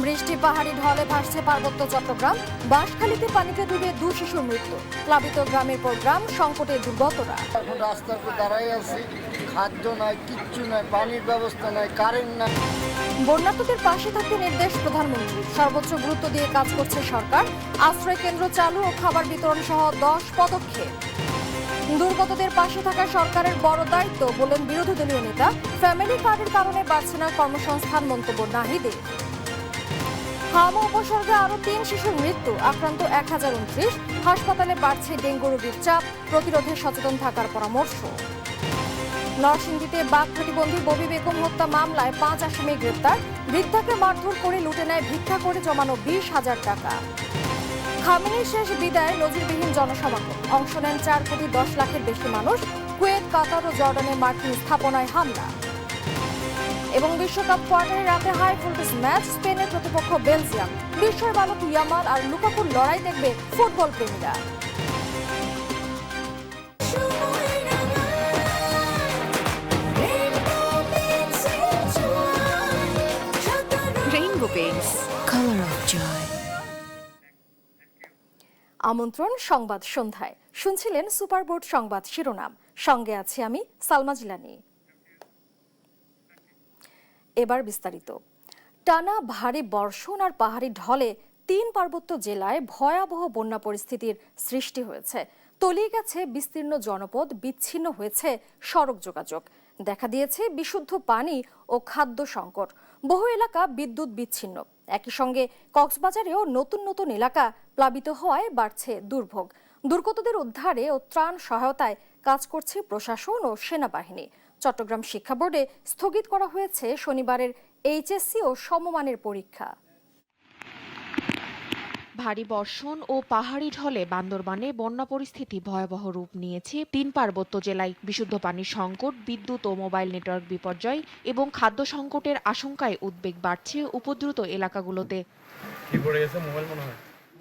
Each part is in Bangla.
বৃষ্টি পাহাড়ি ঢলে ভাসছে পার্বত্য চট্টগ্রাম। বাঁশখালীতে পানিতে ডুবে 2 শিশুর মৃত্যু। প্লাবিত গ্রামের পর গ্রাম, সংকটে দুর্গতরা। এখন রাস্তার উপর দাঁড়াই আছি, খাদ্য নাই, কিচ্ছু নাই, পানির ব্যবস্থা নাই, কারেন্ট নাই। বন্যার্তদের পাশে থাকতে নির্দেশ প্রধানমন্ত্রী। সর্বোচ্চ গুরুত্ব দিয়ে কাজ করছে সরকার। আশ্রয় কেন্দ্র চালু ও খাবার বিতরণ সহ 10 পদক্ষেপ। দুর্গতদের পাশে থাকা সরকারের বড় দায়িত্ব বলেন বিরোধী দলীয় নেতা। ফ্যামিলি কার্ডের কারণে বাড়ছে না কর্মসংস্থান, মন্তব্য নাহিদের। হামা উপসর্গে আরো 3 শিশুর মৃত্যু, আক্রান্ত 1029। হাসপাতালে বাড়ছে ডেঙ্গু রোগীর চাপ, প্রতিরোধে সচেতন থাকার পরামর্শ। নরসিংদীতে বাঘ প্রতিবন্ধী ববি বেগম হত্যা মামলায় 5 আসামি গ্রেপ্তার। বৃদ্ধাকে মারধর করে লুটে নেয় ভিক্ষা করে জমানো 20,000 টাকা। খামেনির শেষ বিদায়, নজিরবিহীন জনসমাগম। অংশ নেন 4,10,00,000-এর বেশি মানুষ। কুয়েত, কাতার ও জর্ডানে মার্কিন স্থাপনায় হামলা। এবং বিশ্বকাপ কোয়ার্টারে রাতে হাই ভোল্টেজ ম্যাচ, স্পেনের প্রতিপক্ষ বেলজিয়াম। বিস্ময় বালক ইয়ামাল আর লুকাকুর লড়াই দেখবে football প্রেমীরা। Rainbow Paints, color of joy. আমন্ত্রণ সংবাদ সন্ধ্যায়। শুনছিলেন সুপারবোর্ড সংবাদ শিরোনাম। সঙ্গে আছি আমি সালমা জিলানি। এবার বিস্তারিত। টানা ভারী বর্ষণ আর পাহাড়ি ঢলে 3 পার্বত্য জেলায় ভয়াবহ বন্যা পরিস্থিতির সৃষ্টি হয়েছে। তলিয়ে গেছে বিস্তীর্ণ জনপদ, বিচ্ছিন্ন হয়েছে সড়ক যোগাযোগ। দেখা দিয়েছে বিশুদ্ধ পানি ও খাদ্য সংকট। বহু এলাকা বিদ্যুৎ বিচ্ছিন্ন। একই সঙ্গে কক্সবাজারেও নতুন নতুন এলাকা প্লাবিত হওয়ায় বাড়ছে দুর্ভোগ। দুর্গতদের উদ্ধারে ও ত্রাণ সহায়তায় কাজ করছে প্রশাসন ও সেনাবাহিনী। চট্টগ্রাম শিক্ষা বোর্ডে স্থগিত করা হয়েছে শনিবারের এইচএসসি ও সমমানের পরীক্ষা। ভারী বর্ষণ ও পাহাড়ি ঢলে বান্দরবানে বন্যা পরিস্থিতি ভয়াবহ রূপ নিয়েছে 3 পার্বত্য জেলায়। বিশুদ্ধ পানির সংকট, বিদ্যুৎ ও মোবাইল নেটওয়ার্ক বিপর্যয় এবং খাদ্য সংকটের আশঙ্কায় উদ্বেগ বাড়ছে উপদ্রুত এলাকাগুলোতে।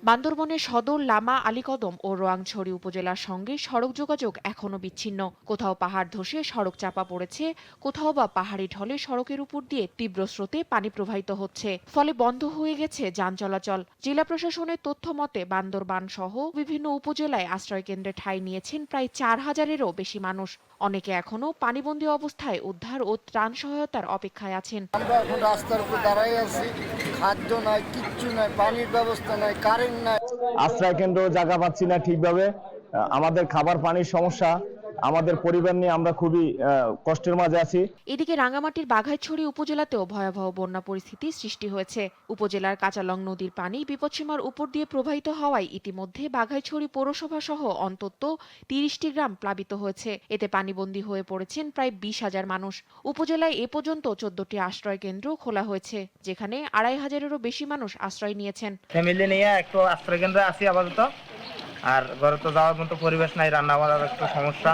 বান্দরবনের সদর, লামা, আলীকদম ও রোয়াংছড়ি উপজেলার সঙ্গে সড়ক যোগাযোগ এখনো বিচ্ছিন্ন। কোথাও পাহাড় ধসে সড়ক চাপা পড়েছে, কোথাও বা পাহাড়ি ঢলে সড়কের উপর দিয়ে তীব্র স্রোতে পানি প্রবাহিত হচ্ছে, ফলে বন্ধ হয়ে গেছে যান চলাচল। জেলা প্রশাসনের তথ্য মতে বান্দরবান সহ বিভিন্ন উপজেলায় আশ্রয় কেন্দ্রে ঠাঁই নিয়েছেন প্রায় 4,000-এরও বেশি মানুষ। অনেকে এখনো পানিবন্দী অবস্থায় উদ্ধার ও ত্রাণ সহায়তার অপেক্ষায় আছেন। আমরা এখন রাস্তার উপর দাঁড়াই আছি, খাদ্য নাই, কিচ্ছু নাই, পানির ব্যবস্থা নাই, কারেন্ট নাই। আশ্রয় কেন্দ্র জায়গা পাচ্ছি না ঠিকভাবে। আমাদের খাবার পানির সমস্যা, আমাদের পরিবার নিয়ে আমরা খুবই কষ্টের মাঝে আছি। এদিকে রাঙ্গামাটির বাঘাইছড়ি উপজেলাতেও ভয়াবহ বন্যা পরিস্থিতি সৃষ্টি হয়েছে। উপজেলার কাঁচালং নদীর পানি বিপদসীমার উপর দিয়ে প্রবাহিত হওয়ায় ইতিমধ্যে বাঘাইছড়ি পৌরসভা সহ অন্তত 30টি গ্রাম প্লাবিত হয়েছে। এতে পানিবন্দী হয়ে পড়েছেন প্রায় 20,000 মানুষ। উপজেলায় এ পর্যন্ত 14টি আশ্রয় কেন্দ্র খোলা হয়েছে, যেখানে 2,500-এরও বেশি মানুষ আশ্রয় নিয়েছেন। ফ্যামিলি নিয়ে একটু আশ্রয় কেন্দ্রে আছি আপাতত। আর ঘরে তো যাওয়ার মতো পরিবেশ নাই, রান্না বান্নার একটু সমস্যা।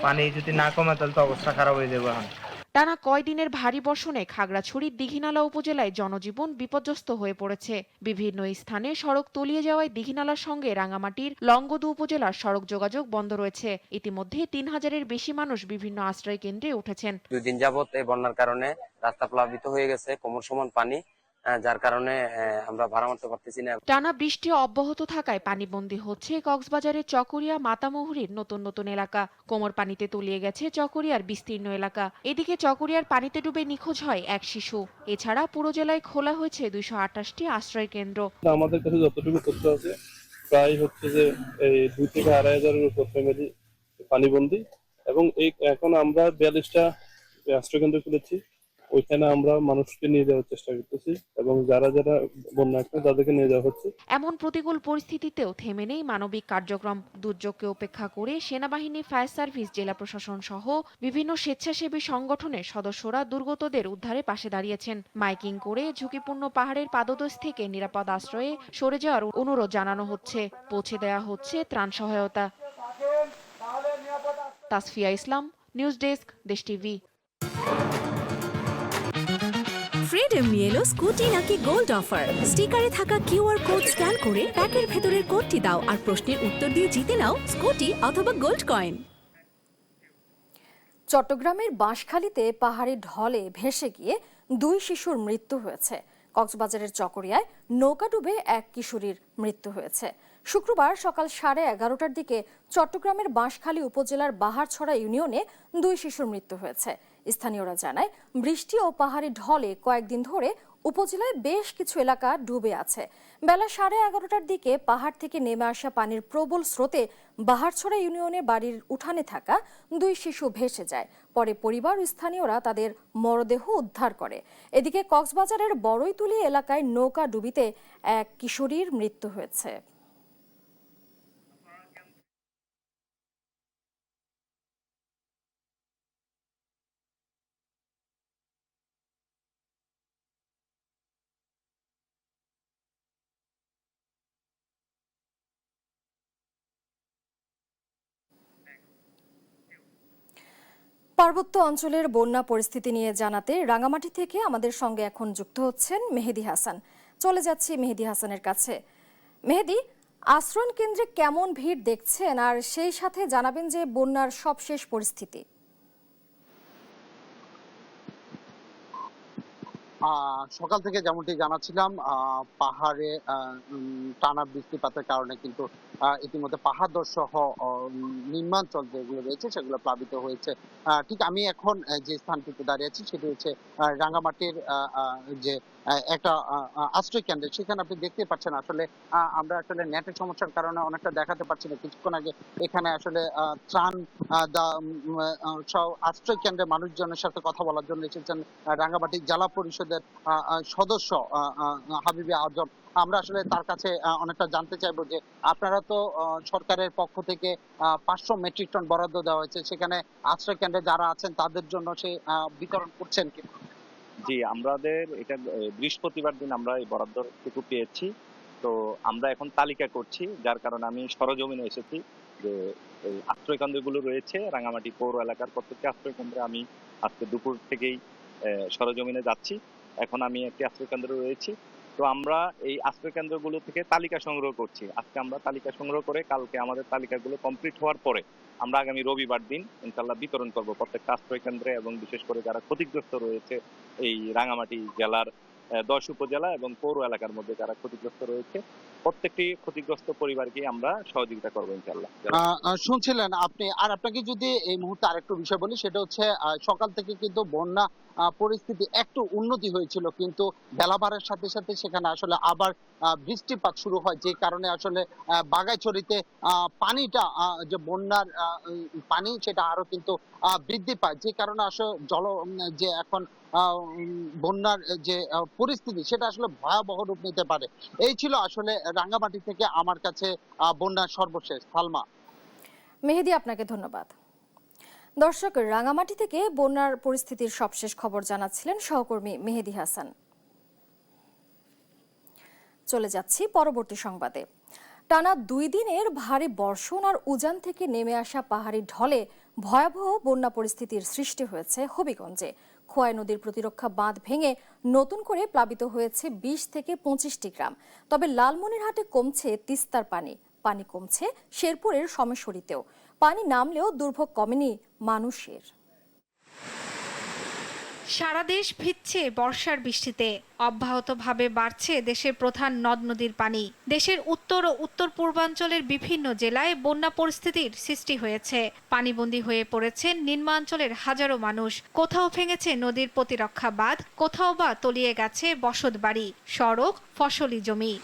পানি যদি না কমে তাহলে তো অবস্থা খারাপ হয়ে যাবে। এখন টানা কয়দিনের ভারী বর্ষণে খাগড়াছড়ির দীঘিনালা উপজেলায় জনজীবন বিপর্যস্ত হয়ে পড়েছে। বিভিন্ন স্থানে সড়ক তলিয়ে যাওয়ায় দীঘিনালার সঙ্গে রাঙ্গামাটির লংগদু উপজেলার সড়ক যোগাযোগ বন্ধ রয়েছে। ইতিমধ্যে 3,000-এর বেশি মানুষ বিভিন্ন আশ্রয় কেন্দ্রে উঠেছেন। 2 দিন যাবত এই বন্যার কারণে রাস্তা প্লাবিত হয়ে গেছে, কোমর সমান পানি, যার কারণে আমরা ভাড়া মারতে পারতেছি না। টানা বৃষ্টি অব্যাহত থাকায় পানিবন্দী হচ্ছে কক্সবাজারের চকরিয়া, মাতামুহুরীর নতুন নতুন এলাকা। কোমর পানিতে তলিয়ে গেছে চকরিয়ার বিস্তীর্ণ এলাকা। এদিকে চকরিয়ার পানিতে ডুবে নিখোঁজ হয় 1 শিশু। এছাড়া পুরো জেলায় খোলা হয়েছে 228টি আশ্রয় কেন্দ্র। আমাদের কাছে যতটুকু তথ্য আছে, প্রায় হচ্ছে যে এই 2 থেকে 2,500-এর উপর ফ্যামিলি পানিবন্দী, এবং এখন আমরা 42টা আশ্রয় কেন্দ্র খুলেছি। ওইখানে আমরা মানুষকে নিয়ে যাওয়ার চেষ্টা করতেছি এবং যারা যারা বন্যার্ত তাদেরকে নিয়ে যাওয়া হচ্ছে। এমন প্রতিকূল পরিস্থিতিতেও থেমে নেই মানবিক কার্যক্রম। দুর্যোগকে উপেক্ষা করে সেনাবাহিনী, ফায়ার সার্ভিস, জেলা প্রশাসন সহ বিভিন্ন স্বেচ্ছাসেবী সংগঠনের সদস্যরা দুর্গতদের উদ্ধারে পাশে দাঁড়িয়েছেন। মাইকিং করে ঝুঁকিপূর্ণ পাহাড়ের পাদদেশ থেকে নিরাপদ আশ্রয়ে সরে যাওয়ার অনুরোধ জানানো হচ্ছে। পৌঁছে দেওয়া হচ্ছে ত্রাণ সহায়তা। তাসফিয়া ইসলাম, নিউজ ডেস্ক, দেশ টিভি। ফ্রি ফ্রিডম নিয়ে এলো স্কুটি নাকি গোল্ড অফার। স্টিকারে থাকা কিউআর কোড স্ক্যান করে প্যাকের ভেতরের কোডটি দাও আর প্রশ্নের উত্তর দিয়ে জিতে নাও স্কুটি অথবা গোল্ড কয়েন। চট্টগ্রামের বাঁশখালীতে পাহাড়ি ঢলে ভেসে গিয়ে 2 শিশুর মৃত্যু হয়েছে। কক্সবাজারের চকরিয়ায় নৌকা ডুবে এক কিশোরীর মৃত্যু হয়েছে। শুক্রবার সকাল 11:30টার দিকে চট্টগ্রামের বাঁশখালী উপজেলার বাহারছড়া ইউনিয়নে 2 শিশুর মৃত্যু হয়েছে। স্থানীয়রা জানায়, বৃষ্টি ও পাহাড়ি ঢলে কয়েকদিন ধরে উপজেলায় বেশ কিছু এলাকা ডুবে আছে। বেলা 11:30টার দিকে পাহাড় থেকে নেমে আসা পানির প্রবল স্রোতে বাহারছড়া ইউনিয়নে বাড়ির উঠানে থাকা 2 শিশু ভেসে যায়। পরে পরিবার ও স্থানীয়রা তাদের মরদেহ উদ্ধার করে। এদিকে কক্সবাজারের বড়ইতুলি এলাকায় নৌকা ডুবিতে এক কিশোরীর মৃত্যু হয়েছে। পার্বত্য অঞ্চলের বন্যা পরিস্থিতি নিয়ে জানাতে রাঙামাটি থেকে আমাদের সঙ্গে এখন যুক্ত হচ্ছেন মেহেদী হাসান। চলে যাচ্ছি মেহেদী হাসানের কাছে। মেহেদী, আশ্রয়ণ কেন্দ্রে কেমন ভিড় দেখছেন, আর সেই সাথে জানাবেন যে বন্যার সবশেষ পরিস্থিতি। সকাল থেকে যেমনটি জানাচ্ছিলাম, পাহাড়ে টানা বৃষ্টিপাতের কারণে কিন্তু ইতিমধ্যে পাহাড় সহ নিম্নাঞ্চল যেগুলো রয়েছে সেগুলো প্লাবিত হয়েছে। ঠিক আমি এখন যে স্থানটিতে দাঁড়িয়ে আছি সেটি হচ্ছে রাঙ্গামাটির যে একটা আশ্রয় কেন্দ্র, সেখানে আপনি দেখতে পাচ্ছেন আসলে আমরা আসলে নেটের সমস্যার কারণে অনেকটা দেখাতে পারছি না। কিছুক্ষণ আগে এখানে আসলে ত্রাণ সব আশ্রয় কেন্দ্রের মানুষজনের সাথে কথা বলার জন্য এসেছেন রাঙ্গামাটি জেলা পরিষদের সদস্য হাবিবি আজম। আমরা আসলে তার কাছে অনেকটা জানতে চাইবো যে আপনারা তো সরকারের পক্ষ থেকে 500 মেট্রিক টন বরাদ্দ দেওয়া হয়েছে, সেখানে আশ্রয় কেন্দ্রে যারা আছেন তাদের জন্য সে বিতরণ করছেন কি? জি, আমাদের এটা বৃহস্পতিবার দিন আমরা এই বরাদ্দটুকু পেয়েছি। তো আমরা এখন তালিকা করছি, যার কারণে আমি সরজমিনে এসেছি যে এই আশ্রয় কেন্দ্রগুলো রয়েছে রাঙামাটি পৌর এলাকার প্রত্যেকটি আশ্রয় কেন্দ্রে আমি আজকে দুপুর থেকেই সরজমিনে যাচ্ছি। এখন আমি একটি আশ্রয় কেন্দ্রে রয়েছি। তো আমরা এই আশ্রয় কেন্দ্রগুলো থেকে তালিকা সংগ্রহ করছি। আজকে আমরা তালিকা সংগ্রহ করে কালকে আমাদের তালিকাগুলো কমপ্লিট হওয়ার পরে আমরা আগামী রবিবার দিন ইনশাল্লাহ বিতরণ করব প্রত্যেকটা আশ্রয় কেন্দ্রে, এবং বিশেষ করে যারা ক্ষতিগ্রস্ত রয়েছে এই রাঙামাটি জেলার 10 উপজেলা এবং পৌর এলাকার মধ্যে যারা ক্ষতিগ্রস্ত রয়েছে প্রত্যেকটি ক্ষতিগ্রস্ত পরিবারকে আমরা সহযোগিতা করবো ইনশাল্লাহ। শুনছিলেন আপনি, আর আপনাকে যদি এই মুহূর্তে আরেকটু বিষয় বলি, সেটা হচ্ছে সকাল থেকে কিন্তু বন্যা পরিস্থিতি একটু উন্নতি হয়েছিল, কিন্তু বেলা বাড়ার সাথে সাথে সেখানে আসলে আবার বৃষ্টিপাত শুরু হয়, যে কারণে আসলে বাগাইছড়িতে পানিটা যে বন্যার পানি সেটা আরো কিন্তু বৃদ্ধি পায়, যে কারণে আসলে যে এখন বন্যার যে পরিস্থিতি সেটা আসলে ভয়াবহ রূপ নিতে পারে। এই ছিল আসলে রাঙ্গামাটি থেকে আমার কাছে বন্যার সর্বশেষ। সালমা। মেহেদী, আপনাকে ধন্যবাদ। দর্শক, রাঙামাটি থেকে বন্যার পরিস্থিতির সবশেষ খবর জানাচ্ছিলেন সহকর্মী মেহেদী হাসান। চলে যাচ্ছি পরবর্তী সংবাদে। টানা 2 দিনের ভারী বর্ষণ আর উজান থেকে নেমে আসা পাহাড়ি ঢলে ভয়াবহ বন্যা পরিস্থিতির সৃষ্টি হয়েছে হবিগঞ্জে। খোয়াই নদীর প্রতিরক্ষা বাঁধ ভেঙে নতুন করে প্লাবিত হয়েছে 20 থেকে 25টি গ্রাম। তবে লালমনিরহাটে কমছে তিস্তার পানি, পানি কমছে শেরপুরের সোমেশ্বরীতেও। পানি নামলেও দুর্ভোগ কমেনি মানুষের। সারা দেশ ভিজছে বর্ষার বৃষ্টিতে। অব্যাহতভাবে বাড়ছে দেশের প্রধান নদ নদীর পানি। দেশের উত্তর ও উত্তর পূর্বাঞ্চলের বিভিন্ন জেলায় বন্যা পরিস্থিতির সৃষ্টি হয়েছে। পানিবন্দী হয়ে পড়েছেন নিম্নাঞ্চলের হাজারো মানুষ। কোথাও ভেঙেছে নদীর প্রতিরক্ষা বাঁধ, কোথাও বা তলিয়ে গেছে বসতবাড়ি, সড়ক, ফসলি জমি।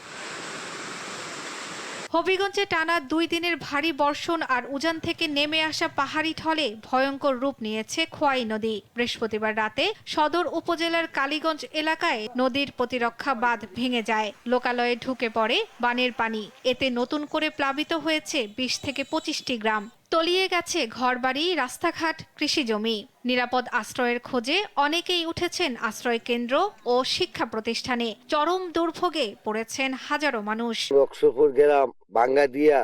হবিগঞ্জে টানা 2 দিনের ভারী বর্ষণ আর উজান থেকে নেমে আসা পাহাড়ি ঢলে ভয়ঙ্কর রূপ নিয়েছে খোয়াই নদী। বৃহস্পতিবার রাতে সদর উপজেলার কালীগঞ্জ এলাকায় নদীর প্রতিরক্ষা বাঁধ ভেঙে যায়। লোকালয়ে ঢুকে পড়ে বানের পানি। এতে নতুন করে প্লাবিত হয়েছে 20 থেকে 25টি গ্রাম। তলিয়ে গেছে ঘরবাড়ি, রাস্তাঘাট, কৃষিজমি। নিরাপদ আশ্রয়ের খোঁজে অনেকেই উঠেছেন আশ্রয় কেন্দ্র ও শিক্ষা প্রতিষ্ঠানে। চরম দুর্ভোগে পড়েছেন হাজারো মানুষ। বক্সপুর গ্রাম, বাঙ্গাদিয়া,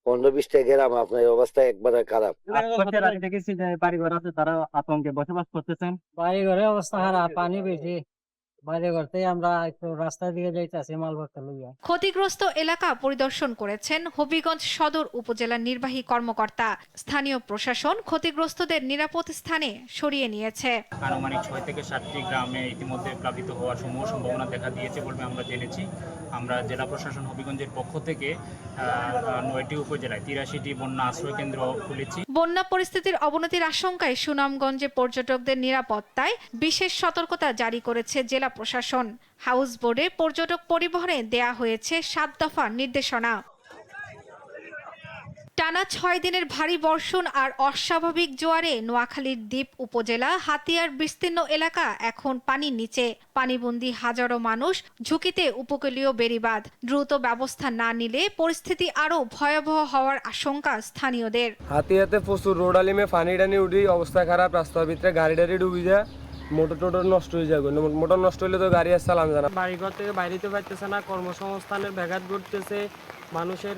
15-20টা গ্রাম, আপনার অবস্থা একবারে খারাপ। দেখেছি যে বাড়িঘর আছে, তারা আতঙ্কে বসবাস করতেছেন। বাড়িঘরের অবস্থা খারাপ, পানি বেশি, বাইরে করতে আমরা একটু রাস্তার দিকে যাইতেছি মাল ভর্তা লইয়া। ক্ষতিগ্রস্ত এলাকা পরিদর্শন করেছেন হবিগঞ্জ সদর উপজেলার নির্বাহী কর্মকর্তা। স্থানীয় প্রশাসন ক্ষতিগ্রস্তদের নিরাপদ স্থানে সরিয়ে নিয়েছে। আনুমানিক 6 থেকে 7টি গ্রামে ইতিমধ্যে প্লাবিত হওয়ার সম্ভাবনা দেখা দিয়েছে বলে আমরা জেনেছি। আমরা জেলা প্রশাসন হবিগঞ্জের পক্ষ থেকে 9টি উপজেলায় 83টি বন্যা আশ্রয় কেন্দ্র খুলেছি। বন্যা পরিস্থিতির অবনতির আশঙ্কায় সুনামগঞ্জে পর্যটকদের নিরাপত্তায় বিশেষ সতর্কতা জারি করেছে জেলা প্রশাসন। হাউস বোর্ডে পর্যটক পরিবহনে দেয়া হয়েছে 7 দফা নির্দেশনা। টানা 6 দিনের ভারী বর্ষণ আর অস্বাভাবিক জোয়ারে নোয়াখালীর দ্বীপ উপজেলা হাতিয়ার বিস্তীর্ণ এলাকা এখন পানির নিচে। পানিবন্দী হাজারো মানুষ, ঝুঁকিতে উপকূলীয় বেড়িবাঁধ। দ্রুত ব্যবস্থা না নিলে পরিস্থিতি আরো ভয়াবহ হওয়ার আশঙ্কা স্থানীয়দের। হাতিয়াতে প্রচুর রোড আলিমে পানি টানি উঠি, অবস্থা খারাপ, রাস্তার ভিতরে গাড়ি টাড়ি ডুবি যায়, মোটর টোটর নষ্ট হয়ে যাবে। মোটর নষ্ট হলে তো গাড়ি আর চালান যায় না। বাড়িঘর থেকে বাইরেতে পারতেছে না, কর্মসংস্থানের ব্যাঘাত ঘটতেছে, মানুষের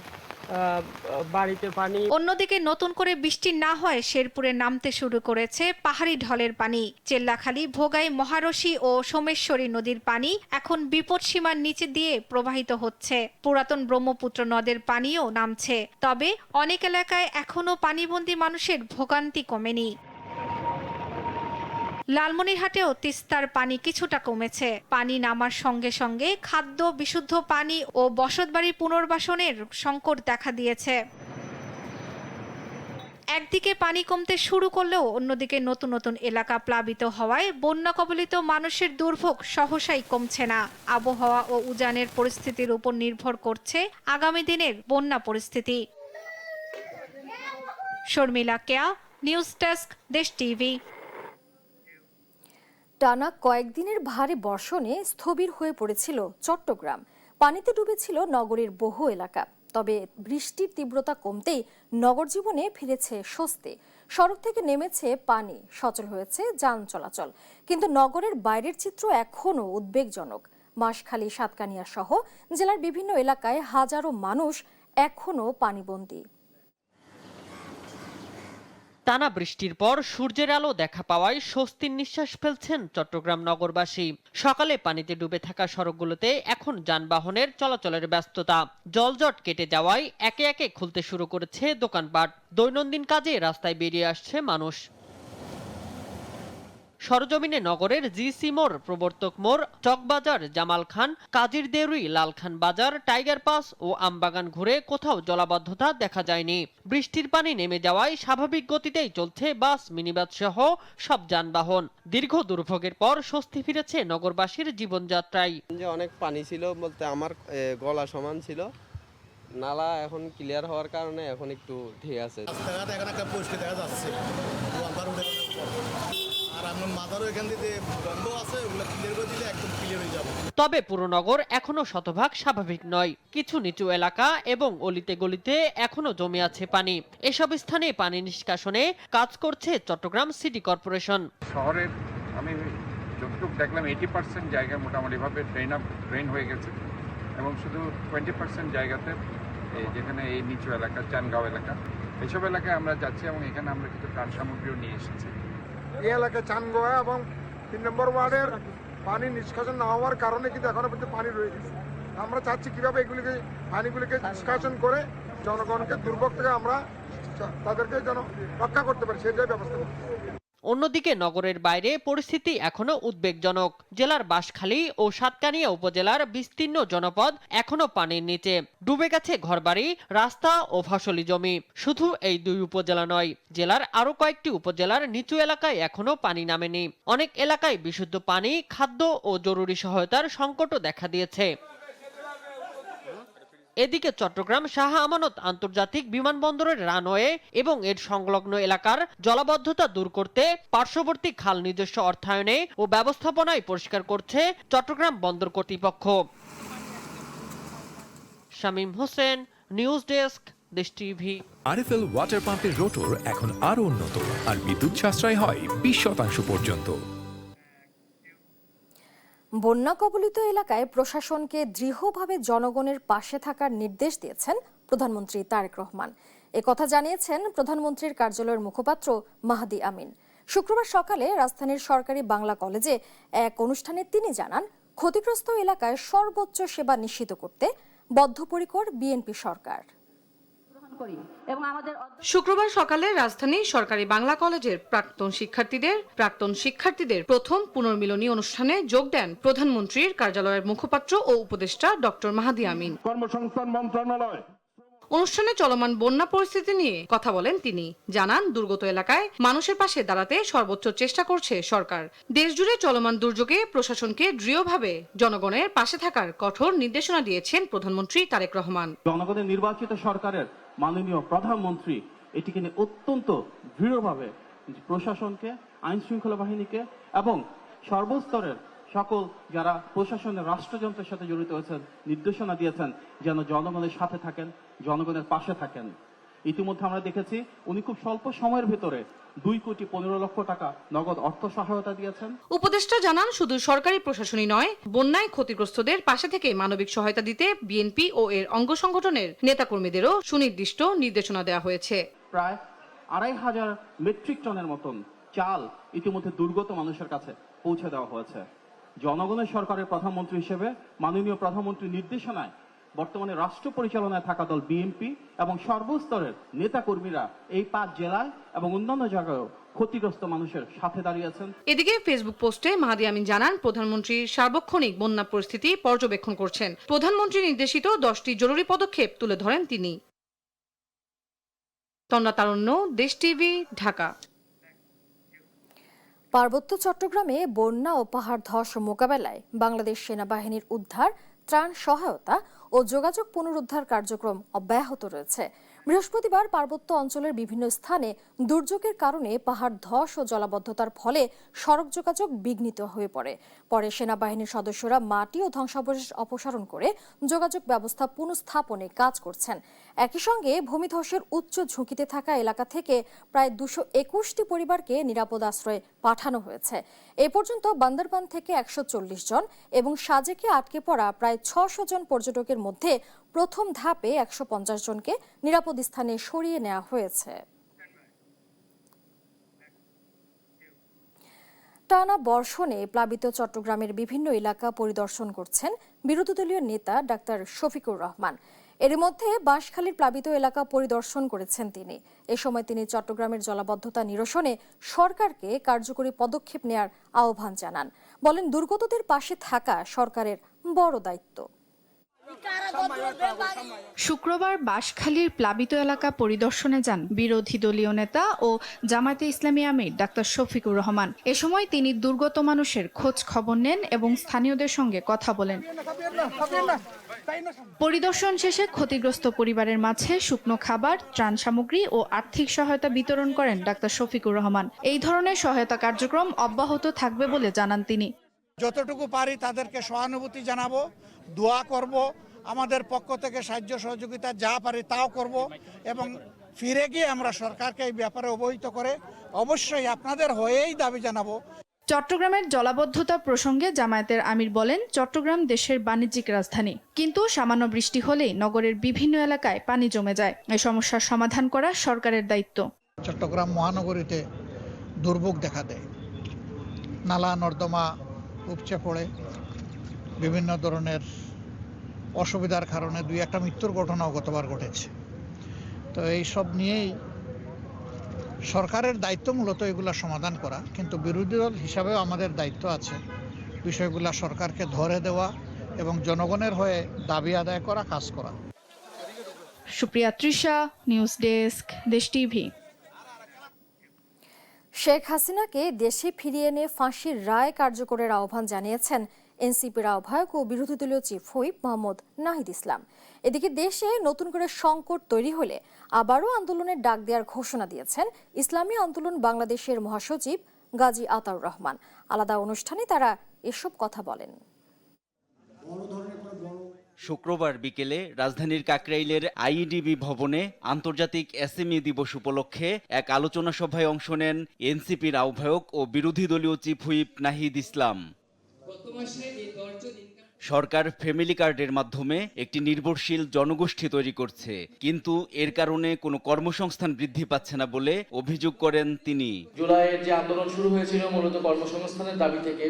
বাড়িতে পানি। অন্যদিকে নতুন করে বৃষ্টি না হয় শেরপুরে নামতে শুরু করেছে পাহাড়ি ঢলের পানি। চেল্লাখালী, ভোগাই, মহারশী ও সোমেশ্বরী নদীর পানি এখন বিপদসীমার নিচে দিয়ে প্রবাহিত হচ্ছে। পুরাতন ব্রহ্মপুত্র নদের পানিও নামছে। তবে অনেক এলাকায় এখনো পানিবন্দী মানুষের ভোগান্তি কমেনি। লালমনিরহাটেও তিস্তার পানি কিছুটা কমেছে। পানি নামার সঙ্গে সঙ্গে খাদ্য, বিশুদ্ধ পানি ও বসতবাড়ি পুনর্বাসনের সংকট দেখা দিয়েছে। একদিকে পানি কমতে শুরু করলেও অন্যদিকে নতুন নতুন এলাকা প্লাবিত হওয়ায় বন্যা কবলিত মানুষের দুর্ভোগ সহসাই কমছে না। আবহাওয়া ও উজানের পরিস্থিতির উপর নির্ভর করছে আগামী দিনের বন্যা পরিস্থিতি। শর্মিলা কেয়া, নিউজ ডেস্ক, দেশ টিভি। টানা কয়েকদিনের ভারী বর্ষণে স্থবির হয়ে পড়েছিল চট্টগ্রাম। পানিতে ডুবেছিল নগরীর বহু এলাকা। তবে বৃষ্টির তীব্রতা কমতেই নগর জীবনে ফিরেছে স্বস্তি। সড়ক থেকে নেমেছে পানি, সচল হয়েছে যান চলাচল। কিন্তু নগরের বাইরের চিত্র এখনও উদ্বেগজনক। মাসখালী, সাতকানিয়া সহ জেলার বিভিন্ন এলাকায় হাজারো মানুষ এখনও পানিবন্দী। টানা বৃষ্টির পর সূর্যের আলো দেখা পাওয়ায় স্বস্তির নিঃশ্বাস ফেলছেন চট্টগ্রাম নগরবাসী। সকালে পানিতে ডুবে থাকা সড়কগুলোতে এখন যানবাহনের চলাচলের ব্যস্ততা। জলজট কেটে যাওয়ায় একে একে খুলতে শুরু করেছে দোকানপাট। দৈনন্দিন কাজে রাস্তায় বেরিয়ে আসছে মানুষ। সরজমিনে নগরের জিসি মোড়, প্রবর্তক মোড়, চকবাজার, জামাল খান, কাজীর দেউরি, লালখান বাজার, টাইগার পাস ও আমবাগান ঘুরে কোথাও জলাবদ্ধতা দেখা যায়নি। বৃষ্টির পানি নেমে যাওয়ায় স্বাভাবিক গতিতেই চলছে বাস, মিনিবাস সহ সব যানবাহন। দীর্ঘ দুর্ভোগের পর স্বস্তি ফিরেছে নগরবাসীর জীবনযাত্রায়। অনেক পানি ছিল বলতে আমার গলা সমান ছিল, নালা এখন ক্লিয়ার হওয়ার কারণে এখন একটু ঠিক আছে। তবে পুরো নগর এখনো শতভাগ স্বাভাবিক নয়। কিছু নিচু এলাকা এবং অলিতে গলিতে এখনো জমে আছে পানি। এসব স্থানে পানি নিষ্কাশনে কাজ করছে চট্টগ্রাম সিটি কর্পোরেশন। শহরের আমি যতটুকু দেখলাম 80% জায়গা মোটামুটি ভাবে ড্রেন হয়ে গেছে এবং শুধু 20% জায়গাতে যেখানে এই নিচু এলাকা, চানগাঁও এলাকা, এইসব এলাকায় আমরা যাচ্ছি এবং এখানে আমরা কিছু ত্রাণ সামগ্রীও নিয়ে এসেছি। এই এলাকায় চানগাঁও এবং 3 নম্বর ওয়ার্ডের পানি নিষ্কাশন না হওয়ার কারণে কিন্তু এখনো পর্যন্ত পানি রয়ে গেছে। আমরা চাচ্ছি কিভাবে এগুলিকে পানিগুলিকে নিষ্কাশন করে জনগণকে দুর্ভোগ থেকে আমরা তাদেরকে যেন রক্ষা করতে পারি সেটাই ব্যবস্থা করতে। অন্যদিকে নগরের বাইরে পরিস্থিতি এখনো উদ্বেগজনক। জেলার বাঁশখালী ও সাতকানিয়া উপজেলার বিস্তীর্ণ জনপদ এখনো পানির নিচে। ডুবে গেছে ঘরবাড়ি, রাস্তা ও ফসলি জমি। শুধু এই 2 উপজেলা নয়, জেলার আরো কয়েকটি উপজেলার নিচু এলাকায় এখনো পানি নামেনি। অনেক এলাকায় বিশুদ্ধ পানি, খাদ্য ও জরুরি সহায়তার সংকটও দেখা দিয়েছে। এদিকে চট্টগ্রাম শাহ আমানত আন্তর্জাতিক বিমানবন্দরের রানওয়ে এবং এর সংলগ্ন এলাকার জলাবদ্ধতা দূর করতে পার্শ্ববর্তী খাল নিজস্ব অর্থায়নে ও ব্যবস্থাপনায় পরিষ্কার করছে চট্টগ্রাম বন্দর কর্তৃপক্ষ। শামীম হোসেন, নিউজ ডেস্ক, দেশ টিভি। আরএফএল ওয়াটার পাম্পের রোটর এখন আরো উন্নত আর বিদ্যুৎ সাশ্রয় হয় 20% পর্যন্ত। বন্যা কবলিত এলাকায় প্রশাসনকে দৃঢ়ভাবে জনগণের পাশে থাকার নির্দেশ দিয়েছেন প্রধানমন্ত্রী তারেক রহমান। একথা জানিয়েছেন প্রধানমন্ত্রীর কার্যালয়ের মুখপাত্র মাহদি আমিন। শুক্রবার সকালে রাজধানীর সরকারি বাংলা কলেজে এক অনুষ্ঠানে তিনি জানান, ক্ষতিগ্রস্ত এলাকায় সর্বোচ্চ সেবা নিশ্চিত করতে বদ্ধপরিকর বিএনপি সরকার। শুক্রবার সকালে রাজধানী সরকারি বাংলা কলেজের প্রাক্তন শিক্ষার্থীদের প্রথম পুনর্মিলনী অনুষ্ঠানে যোগ দেন প্রধানমন্ত্রীর কার্যালয়ের মুখপাত্র ও উপদেষ্টা ডক্টর মাহাদি আমিন। কর্মসংস্থান মন্ত্রণালয় অনুষ্ঠানে চলমান বন্যা পরিস্থিতি নিয়ে কথা বলেন তিনি। জানান, দুর্গত এলাকায় মানুষের পাশে দাঁড়াতে সর্বোচ্চ চেষ্টা করছে সরকার। দেশজুড়ে চলমান দুর্যোগে প্রশাসনকে দৃঢ়ভাবে জনগণের পাশে থাকার কঠোর নির্দেশনা দিয়েছেন প্রধানমন্ত্রী তারেক রহমান। জনগণের নির্বাচিত সরকারের মাননীয় প্রধানমন্ত্রী এটিকে নিয়ে অত্যন্ত দৃঢ়ভাবে প্রশাসনকে, আইন শৃঙ্খলা বাহিনীকে এবং সর্বস্তরের সকল যারা প্রশাসনের রাষ্ট্রযন্ত্রের সাথে জড়িত হয়েছেন নির্দেশনা দিয়েছেন যেন জনগণের সাথে থাকেন, জনগণের পাশে থাকেন। ইতিমধ্যে আমরা দেখেছি উনি খুব স্বল্প সময়ের ভেতরে 2,15,00,000 টাকা নগদ অর্থ সহায়তা দিয়েছেন। উপদেষ্টা জানান, শুধু সরকারি প্রশাসনই নয়, বন্যায় ক্ষতিগ্রস্তদের পাশে থেকে মানবিক সহায়তা দিতে বিএনপি ও এর অঙ্গ সংগঠনের নেতাকর্মীদেরও সুনির্দিষ্ট নির্দেশনা দেওয়া হয়েছে। প্রায় 2,500 মেট্রিক টনের মতন চাল ইতিমধ্যে দুর্গত মানুষের কাছে পৌঁছে দেওয়া হয়েছে। জনগণের সরকারের প্রধানমন্ত্রী হিসেবে মাননীয় প্রধানমন্ত্রীর নির্দেশনায় বর্তমানে রাষ্ট্র পরিচালনায় থাকা দল বিএনপি এবং সর্বস্তরের নেতাকর্মীরা এই 5 জেলায় এবং অন্যান্য জায়গায়ও ক্ষতিগ্রস্ত মানুষের সাথে দাঁড়িয়েছেন। এদিকে ফেসবুক পোস্টে মাহাদি আমিন জানান, প্রধানমন্ত্রী সার্বক্ষণিক বন্যা পরিস্থিতি পর্যবেক্ষণ করছেন। প্রধানমন্ত্রী নির্দেশিত 10টি জরুরি পদক্ষেপ তুলে ধরেন তিনি। তন্না তারুণ্য, দেশ টিভি, ঢাকা। পার্বত্য চট্টগ্রামে বন্যা ও পাহাড় ধস মোকাবেলায় বাংলাদেশ সেনাবাহিনীর উদ্ধার, ত্রাণ সহায়তা ও যোগাযোগ পুনরুদ্ধার কার্যক্রম অব্যাহত রয়েছে। বৃহস্পতিবার পার্বত্য অঞ্চলের বিভিন্ন স্থানে দুর্যোগের কারণে পাহাড় ধস ও জলাবদ্ধতার ফলে সড়ক যোগাযোগ বিঘ্নিত হয়ে পড়ে। পরে সেনাবাহিনীর সদস্যরা মাটি ও ধ্বংসাবশেষ অপসারণ করে যোগাযোগ ব্যবস্থা পুনঃস্থাপনে কাজ করছেন। একই সঙ্গে ভূমিধসের উচ্চ ঝুঁকিতে থাকা এলাকা থেকে প্রায় 221টি পরিবারকে নিরাপদ আশ্রয়ে পাঠানো হয়েছে। এ পর্যন্ত বান্দরবান থেকে 140 জন এবং সাজেকে আটকে পড়া প্রায় 600 জন পর্যটকের মধ্যে প্রথম ধাপে 150 জনকে নিরাপদ স্থানে সরিয়ে নেওয়া হয়েছে। টানা বর্ষণে প্লাবিত চট্টগ্রামের বিভিন্ন এলাকা পরিদর্শন করছেন বিরোধী দলীয় নেতা ডাক্তার শফিকুর রহমান। এর মধ্যে বাঁশখালীর প্লাবিত এলাকা পরিদর্শন করেছেন তিনি। এ সময় তিনি চট্টগ্রামের জলাবদ্ধতা নিরসনে সরকারকে কার্যকরী পদক্ষেপ নেয়ার আহ্বান জানান। বলেন, দুর্গতদের পাশে থাকা সরকারের বড় দায়িত্ব। শুক্রবার বাঁশখালীর প্লাবিত এলাকা পরিদর্শনে যান বিরোধী দলীয় নেতা ও জামায়াতে ইসলামী আমির ডাক্তার শফিকুর রহমান। এ সময় তিনি দুর্গত মানুষের খোঁজ খবর নেন এবং স্থানীয়দের সঙ্গে কথা বলেন। পরিদর্শন শেষে ক্ষতিগ্রস্ত পরিবারের মাঝে শুকনো খাবার, ত্রাণ সামগ্রী ও আর্থিক সহায়তা বিতরণ করেন ডাক্তার শফিকুর রহমান। এই ধরনের সহায়তা কার্যক্রম অব্যাহত থাকবে বলে জানান তিনি। যতটুকু পারি তাদেরকে সহানুভূতি জানাবো, দোয়া করব, আমাদের পক্ষ থেকে সাহায্য সহযোগিতা যা পারি তাও করব এবং ফিরে গিয়ে আমরা সরকারকে এই ব্যাপারে অবহিত করে অবশ্যই আপনাদের হয়েই দাবি জানাবো। চট্টগ্রামের জলাবদ্ধতা প্রসঙ্গে জামায়াতের আমির বলেন, চট্টগ্রাম দেশের বাণিজ্যিক রাজধানী, কিন্তু সামান্য বৃষ্টি হলেই নগরের বিভিন্ন এলাকায় পানি জমে যায়। এই সমস্যার সমাধান করা সরকারের দায়িত্ব। চট্টগ্রাম মহানগরীতে দুর্ভোগ দেখা দেয়, নালা নর্দমা উপচে পড়ে, বিভিন্ন ধরনের অসুবিধার কারণে 2-1টা মৃত্যুর ঘটনাও গতবার ঘটেছে। তো এই সব নিয়েই সরকারের দায়িত্ব মূলত এগুলা সমাধান করা, কিন্তু বিরোধী দল হিসাবেও আমাদের দায়িত্ব আছে বিষয়গুলা সরকারকে ধরে দেওয়া এবং জনগণের হয়ে দাবি আদায় করা, কাজ করা। সুপ্রিয়া তৃষা, নিউজ ডেস্ক, দেশ টিভি। শেখ হাসিনাকে দেশে ফিরিয়ে এনে ফাঁসির রায় কার্যকরের আহ্বান জানিয়েছেন এনসিপির আহ্বায়ক ও বিরোধী দলীয় চিফ হুইপ মোহাম্মদ নাহিদ ইসলাম। এদিকে দেশে নতুন করে সংকট তৈরি হলে আবারও আন্দোলনের ডাক দেওয়ার ঘোষণা দিয়েছেন ইসলামী আন্দোলন বাংলাদেশের মহাসচিব গাজী আতাউর রহমান। আলাদা অনুষ্ঠানে তারা এসব কথা বলেন। শুক্রবার বিকেলে রাজধানীর কাকরাইলের আইইডিবি ভবনে আন্তর্জাতিক এসএমই দিবস উপলক্ষে এক আলোচনা সভায় অংশ নেন এনসিপির আহ্বায়ক ও বিরোধী দলীয় চিফ হুইপ নাহিদ ইসলাম। সরকার ফ্যামিলি কার্ডের মাধ্যমে একটি নির্ভরশীল জনগোষ্ঠী তৈরি করছে, কিন্তু এর কারণে কোনো কর্মসংস্থান বৃদ্ধি পাচ্ছে না বলে অভিযোগ করেন তিনি। জুলাইয়ের যে আন্দোলন শুরু হয়েছিল মূলত কর্মসংস্থানের দাবি থেকে।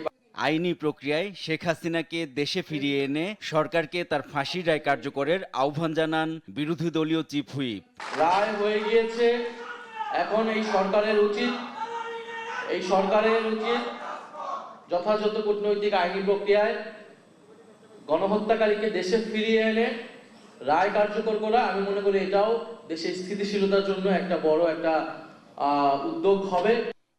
আইনি প্রক্রিয়ায় শেখ হাসিনাকে দেশে ফিরিয়ে এনে সরকারকে তার ফাঁসির রায় কার্যকরের আহ্বান জানান বিরোধী দলীয় চিফ হুইপ। রায় হয়ে গিয়েছে, এখন এই সরকারের উচিত যথাযথ কূটনৈতিক আইনি প্রক্রিয়ায় গণহত্যাকারীকে দেশে ফিরিয়ে এনে রায় কার্যকর করা। আমি মনে করি এটাও দেশের স্থিতিশীলতার জন্য একটা বড় উদ্যোগ হবে।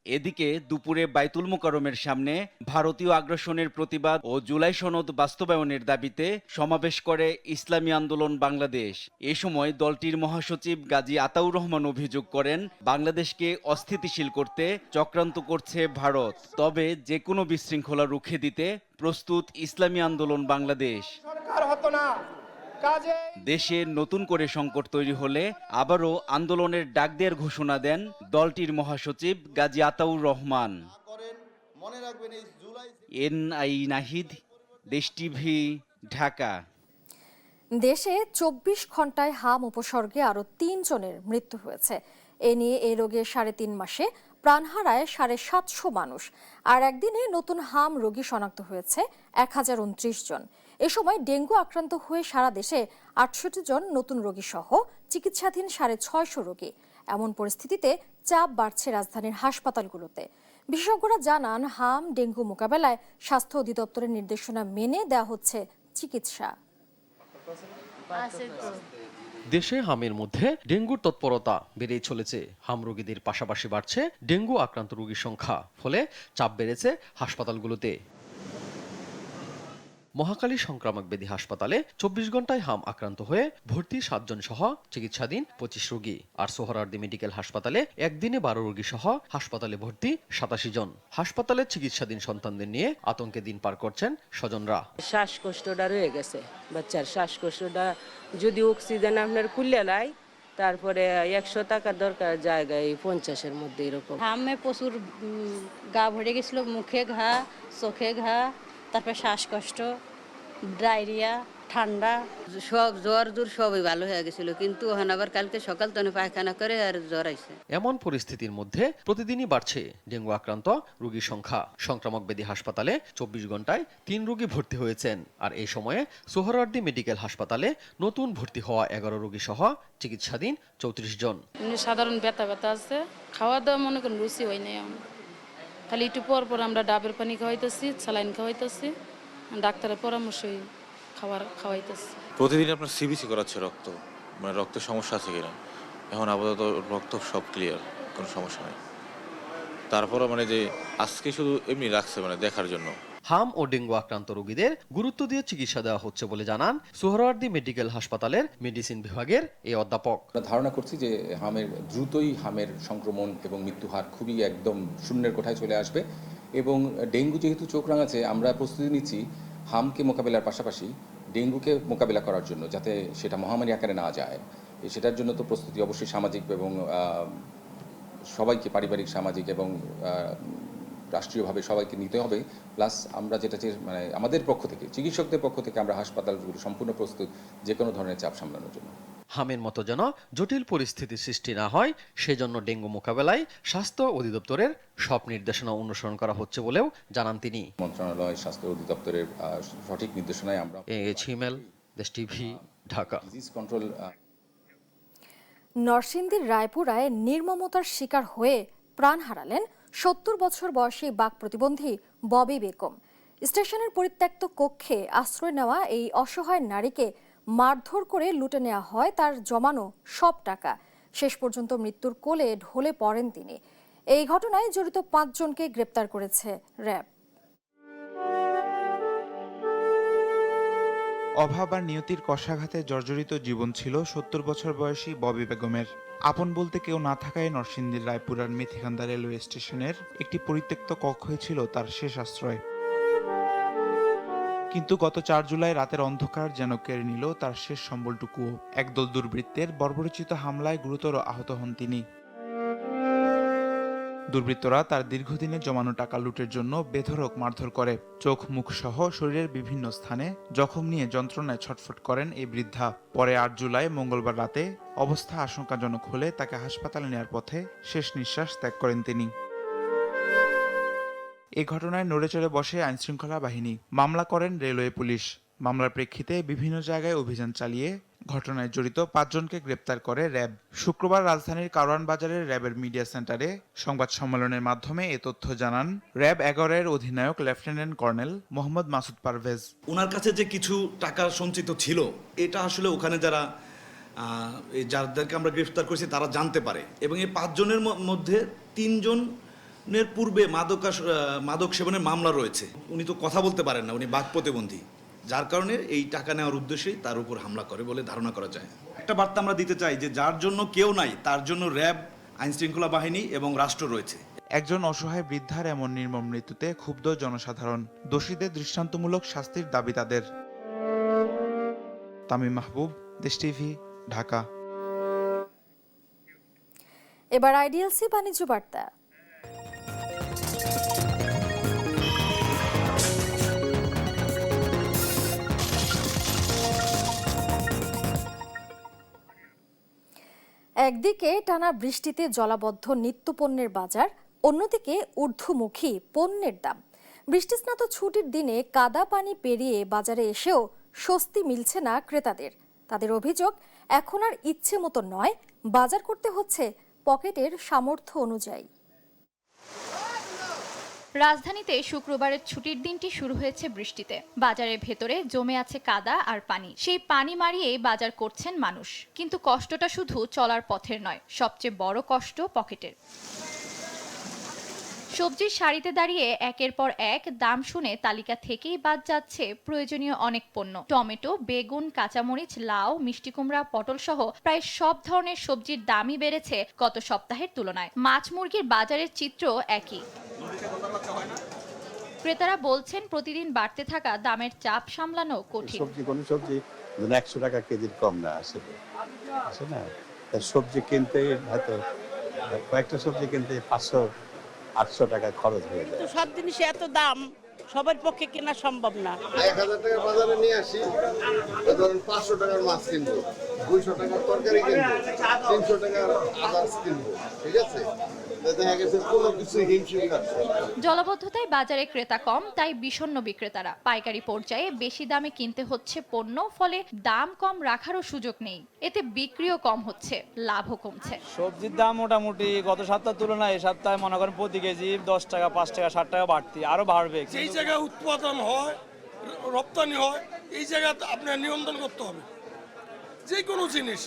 এদিকে দুপুরে বাইতুল মোকাররমের সামনে ভারতীয় আগ্রাসনের প্রতিবাদ ও জুলাই সনদ বাস্তবায়নের দাবিতে সমাবেশ করে ইসলামী আন্দোলন বাংলাদেশ। এ সময় দলটির মহাসচিব গাজী আতাউর রহমান অভিযোগ করেন, বাংলাদেশকে অস্থিতিশীল করতে চক্রান্ত করছে ভারত। তবে যে কোনো বিশৃঙ্খলা রুখে দিতে প্রস্তুত ইসলামী আন্দোলন বাংলাদেশ। দেশে নতুন করে সংকট তৈরি হলে আবারও আন্দোলনের ডাক দেওয়ার ঘোষণা দেন দলটির মহাসচিব গাজী আতাউর রহমান। এনআই নাহিদ, দেশ টিভি, ঢাকা। দেশে 24 ঘন্টায় হাম উপসর্গে আরও 3 জনের মৃত্যু হয়েছে। এ নিয়ে এই রোগে 3.5 মাসে প্রাণ হারায় 750 মানুষ। আর একদিনে নতুন হাম রোগী শনাক্ত হয়েছে 1029 জন। এ সময় ডেঙ্গু আক্রান্ত হয়ে সারা দেশে 68 জন নতুন রোগী সহ চিকিৎসাধীন 650 রোগী। এমন পরিস্থিতিতে চাপ বাড়ছে রাজধানীর হাসপাতালগুলোতে। বিশেষজ্ঞরা জানান, হাম ডেঙ্গু মোকাবেলায় স্বাস্থ্য অধিদপ্তরের নির্দেশনা মেনে দেওয়া হচ্ছে চিকিৎসা। দেশে হামের মধ্যে ডেঙ্গুর তৎপরতা বেড়েই চলেছে। হাম রোগীদের পাশাপাশি বাড়ছে ডেঙ্গু আক্রান্ত রোগীর সংখ্যা, ফলে চাপ বেড়েছে হাসপাতালগুলোতে। মহাখালী সংক্রামক ব্যাধি হাসপাতালে 24 ঘন্টায় হাম আক্রান্ত হয়ে ভর্তি 7 জন সহ চিকিৎসাধীন 25 রোগী। আর সোহরাওয়ার্দী মেডিকেল হাসপাতালে একদিনে 12 রোগী সহ হাসপাতালে ভর্তি 87 জন। হাসপাতালে চিকিৎসাধীন সন্তানদের নিয়ে আতঙ্কে দিন পার করছেন স্বজনরা। শ্বাসকষ্টটা রয়ে গেছে, বাচ্চার শ্বাসকষ্টটা যদি অক্সিজেন আপনার খুললে লাই, তারপরে 100 টাকার দরকার জায়গায় 50-এর মধ্যে এরকম। হামে প্রচুর গা ভরে গেছিল, মুখে ঘা, চোখে ঘা, তারপর শ্বাসকষ্ট, ডায়রিয়া, ঠান্ডা, সব জ্বর জোর সবই ভালো হয়ে গেছিল, কিন্তু আবার কালকে সকাল তো পায়খানা করে আর জ্বর আইছে। এমন পরিস্থিতির মধ্যে প্রতিদিনই বাড়ছে ডেঙ্গু আক্রান্ত রোগীর সংখ্যা। সংক্রামক ব্যাধি হাসপাতালে 24 ঘন্টায় 3 রোগী ভর্তি হয়েছেন। আর এই সময়ে সোহরাওয়ার্দী মেডিকেল হাসপাতালে নতুন ভর্তি হওয়া 11 রোগী সহ চিকিৎসাধীন 34 জন। সাধারণ ব্যথা আছে, খাওয়া দাওয়া মনে করেন রুচি হয় নাই। খালি একটু পর পর আমরা ডাবের পানি খাওয়াইতেছি, স্যালাইন খাওয়াইতেছি, ডাক্তারের পরামর্শই খাওয়াইতেছি। প্রতিদিন আপনার সিবিসি করাচ্ছে রক্ত, মানে রক্তের সমস্যা আছে কিনা। এখন আপাতত রক্ত সব ক্লিয়ার, কোনো সমস্যা নেই। তারপরে মানে যে আজকে শুধু এমনি রাখছে মানে দেখার জন্য। হাম ও ডেঙ্গু আক্রান্ত রোগীদের গুরুত্ব দিয়ে চিকিৎসা দেওয়া হচ্ছে বলে জানান সোহরাওয়ার্দী মেডিকেল হাসপাতালের মেডিসিন বিভাগের এই অধ্যাপক। ধারণা করছি যে দ্রুতই হামের সংক্রমণ এবং মৃত্যু হার খুবই একদম শূন্যের কোঠায় চলে আসবে। এবং ডেঙ্গু যেহেতু চোখ রাঙাচ্ছে, আমরা প্রস্তুতি নিচ্ছি হামকে মোকাবেলার পাশাপাশি ডেঙ্গুকে মোকাবেলা করার জন্য, যাতে সেটা মহামারী আকারে না যায়। সেটার জন্য তো প্রস্তুতি অবশ্যই সামাজিক এবং সবাইকে, পারিবারিক, সামাজিক এবং রাষ্ট্রীয়ভাবে সবাইকে নিতে হবে। প্লাস আমরা যেটা মানে আমাদের পক্ষ থেকে, চিকিৎসকদের পক্ষ থেকে আমরা হাসপাতালগুলো সম্পূর্ণ প্রস্তুত যে কোনো ধরনের চাপ সামলানোর জন্য। হামের মতো যেন জটিল পরিস্থিতি সৃষ্টি না হয়, সেজন্য ডেঙ্গু মোকাবেলায় স্বাস্থ্য অধিদপ্তরের সব নির্দেশনা অনুসরণ করা হচ্ছে বলেও জানান তিনি। মন্ত্রণালয়, স্বাস্থ্য অধিদপ্তরের সঠিক নির্দেশনায় আমরা হিমেল, দেশ টিভি, ঢাকা। Disease control. নরসিংদীর রায়পুরায় নির্মমতার শিকার হয়ে প্রাণ হারালেন 70 বছর বয়সী বাক প্রতিবন্ধী ববি বেগম। স্টেশনের পরিত্যক্ত কক্ষে আশ্রয় নেওয়া এই অসহায় নারীকে মারধর করে লুটে নেওয়া হয় তার জমানো সব টাকা। শেষ পর্যন্ত মৃত্যুর কোলে ঢলে পড়েন তিনি। এই ঘটনায় জড়িত 5 জনকে গ্রেপ্তার করেছে র্যাব। অভাব আর নিয়তির কষাঘাতে জর্জরিত জীবন ছিল 70 বছর বয়সী ববি বেগমের। আপন বলতে কেউ না থাকায় নরসিংদীর রায়পুরার মেথিকান্দা রেলওয়ে স্টেশনের একটি পরিত্যক্ত কক্ষই ছিল তার শেষ আশ্রয়। কিন্তু গত 4 জুলাই রাতের অন্ধকার যেন কেড়ে নিল তার শেষ সম্বলটুকুও। একদল দুর্বৃত্তের বর্বরচিত হামলায় গুরুতর আহত হন তিনি। দুর্বৃত্তরা তার দীর্ঘদিনের জমানো টাকা লুটের জন্য বেধড়ক মারধর করে। চোখ, মুখ সহ শরীরের বিভিন্ন স্থানে জখম নিয়ে যন্ত্রণায় ছটফট করেন এই বৃদ্ধা। পরে 8 জুলাই মঙ্গলবার রাতে অবস্থা আশঙ্কাজনক হলে তাকে হাসপাতালে নেওয়ার পথে শেষ নিঃশ্বাস ত্যাগ করেন তিনি। এ ঘটনায় নড়েচড়ে বসে আইনশৃঙ্খলা বাহিনী, মামলা করেন রেলওয়ে পুলিশ। মামলার প্রেক্ষিতে বিভিন্ন জায়গায় অভিযান চালিয়ে ঘটনায় জড়িত 5 জনকে গ্রেপ্তার করে র্যাব। শুক্রবার রাজধানীর কারওয়ান বাজারের র্যাবের মিডিয়া সেন্টারে সংবাদ সম্মেলনের মাধ্যমে এ তথ্য জানান র্যাব 11-এর অধিনায়ক লেফটেন্যান্ট কর্নেল মোহাম্মদ মাসুদ পারভেজ। ওনার কাছে যে কিছু টাকা সঞ্চিত ছিল, এটা আসলে ওখানে যাদেরকে আমরা গ্রেফতার করেছি তারা জানতে পারে, এবং এই 5 জনের মধ্যে 3 জনের পূর্বে মাদক সেবনের মামলা রয়েছে। উনি তো কথা বলতে পারেন না, উনি বাক প্রতিবন্ধী, যার কারণে এই টাকা নেওয়ার উদ্দেশ্যেই তার উপর হামলা করে বলে ধারণা করা যায়। একটা বার্তা আমরা দিতে চাই যে যার জন্য কেউ নাই, তার জন্য র্যাব, আইনশৃঙ্খলা বাহিনী এবং রাষ্ট্র রয়েছে। একজন অসহায় বৃদ্ধার এমন নির্মম মৃত্যুতে ক্ষুব্ধ জনসাধারণ। দোষীদের দৃষ্টান্তমূলক শাস্তির দাবি তাদের। তামিম মাহবুব, দেশ টিভি, ঢাকা। এবার আইডিএলসি বাণিজ্য বার্তা। একদিকে টানা বৃষ্টিতে জলাবদ্ধ নিত্যপণ্যের বাজার, অন্যদিকে ঊর্ধ্বমুখী পণ্যের দাম। বৃষ্টিস্নাত ছুটির দিনে কাদা পানি পেরিয়ে বাজারে এসেও স্বস্তি মিলছে না ক্রেতাদের। তাদের অভিযোগ, এখন আর ইচ্ছে মতো নয়, বাজার করতে হচ্ছে পকেটের সামর্থ্য অনুযায়ী। রাজধানীতে শুক্রবারের ছুটির দিনটি শুরু হয়েছে বৃষ্টিতে। বাজারের ভেতরে জমে আছে কাদা আর পানি। সেই পানি মারিয়ে বাজার করছেন মানুষ। কিন্তু কষ্টটা শুধু চলার পথের নয়, সবচেয়ে বড় কষ্ট পকেটের। সবজির সারিতে দাঁড়িয়ে একের পর এক দাম শুনে তালিকা থেকেই বাদ যাচ্ছে প্রয়োজনীয় অনেক পণ্য। টমেটো, বেগুন, কাঁচামরিচ, লাউ, মিষ্টি কুমড়া, পটল সহ প্রায় সব ধরনের সবজির দামই বেড়েছে গত সপ্তাহের তুলনায়। মাছ মুরগির বাজারের চিত্র একই। ক্রেতারা বলছেন প্রতিদিন বাড়তে থাকা দামের চাপ সামলানো কঠিন। কোন সবজি 100 টাকা কেজির কম না আসে না। সবজি কিনতে হয়তো কয়েকটা সবজি কিনতে 500-800 টাকা খরচ হয়ে যায়। সব জিনিসে এত দাম সবার পক্ষে কেনা সম্ভব না। 1000 টাকা বাজারে নিয়ে আসি, ধরুন 500 টাকার মাছ কিনবো, 200 টাকার তরকারি কিনবো, 300 টাকার আদার্স কিনবো, ঠিক আছে? জলাবদ্ধতায় বাজারে ক্রেতা কম, তাই বিষণ্ণ বিক্রেতারা। পাইকারি পর্যায়ে বেশি দামে কিনতে হচ্ছে পণ্য, ফলে দাম কম রাখারও সুযোগ নেই। এতে বিক্রিও কম হচ্ছে, লাভও কমছে। সবজির দাম মোটামুটি গত সপ্তাহের তুলনায় এই সপ্তাহে মনে করেন প্রতি কেজি 10 টাকা, 5 টাকা, 60 টাকা বাড়তি, আরো বাড়বে। যেই জায়গায় উৎপাদন হয়, রপ্তানি হয়, এই জায়গাতে আপনার নিয়ন্ত্রণ করতে হবে। যে কোনো জিনিস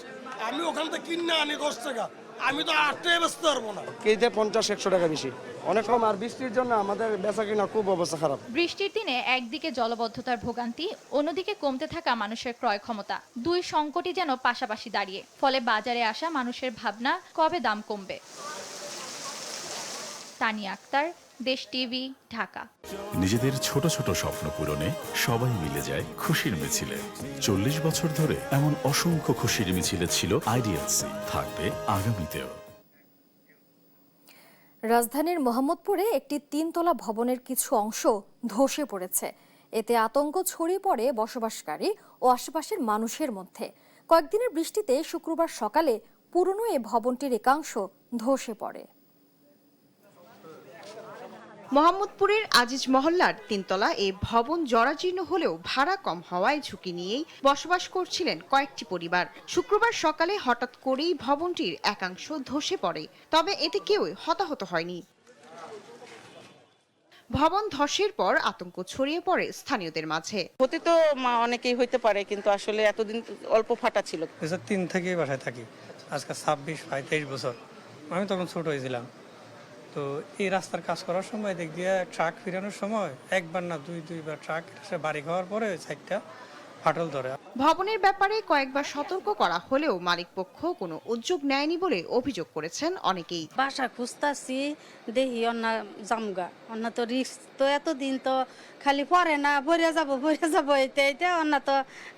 আমি ওখান থেকে কিনে আনি 10 টাকা, আমি তো 8 টাকা বেচতে পারবো না। কেজিতে 50-100 টাকা বেশি, অনেক কম। আর বৃষ্টির জন্য আমাদের বেচা কিনা খুব অবস্থা খারাপ। বৃষ্টির দিনে একদিকে জলবদ্ধতার ভোগান্তি, অন্যদিকে কমতে থাকা মানুষের ক্রয় ক্ষমতা, দুই সংকটই যেন পাশাপাশি দাঁড়িয়ে। ফলে বাজারে আসা মানুষের ভাবনা, কবে দাম কমবে। তানিয়া আক্তার, দেশ টিভি, ঢাকা। নিজেদের ছোট ছোট স্বপ্ন পূরণে সবাই মিলে যায় খুশির মিছিলে। 40 বছর ধরে এমন অসংখ্য খুশির মিছিলে ছিল আইডিএলসি, থাকবে আগামীতেও। রাজধানীর মোহাম্মদপুরে একটি 3তলা ভবনের কিছু অংশ ধসে পড়েছে। এতে আতঙ্ক ছড়িয়ে পড়ে বসবাসকারী ও আশেপাশের মানুষের মধ্যে। কয়েকদিনের বৃষ্টিতে শুক্রবার সকালে পুরনো এ ভবনটির একাংশ ধসে পড়ে। মোহাম্মদপুরের আজিজ মহল্লার 3তলা এই ভবন জরাজীর্ণ হলেও ভাড়া কম হওয়ায় ঝুঁকি নিয়েই বসবাস করছিলেন কয়েকটি পরিবার। শুক্রবার সকালে হঠাৎ করেই ভবনটির একাংশ ধসে পড়ে, তবে এতে কেউই হতাহত হয়নি। ভবন ধসের পর আতঙ্ক ছড়িয়ে পড়ে স্থানীয়দের মাঝে। হতে তো অনেকেই হইতে পারে, কিন্তু আসলে এতদিন অল্প ফাটা ছিল। 2003 থেকেই বাসায় থাকি, আজকে 26-23 বছর। আমি তখন ছোট হয়েছিলাম। তো এই রাস্তার কাজ করার সময় দেখ দিয়ে ট্রাক ফিরানোর সময় একবার না দুইবার ট্রাক এসে বাড়ি খাওয়ার পরে সাইডটা ফাটল ধরে। ভবনের ব্যাপারে কয়েকবার সতর্ক করা হলেও মালিকপক্ষ কোনো উদ্যোগ নেয়নি বলে অভিযোগ করেছেন অনেকেই। বাসা খুঁজতাছি, দেখি অন্য জামগা, অন্য তো রিস্ক তো এতদিন তো খালি পরে না ভরে যাবো এটা অন্য তো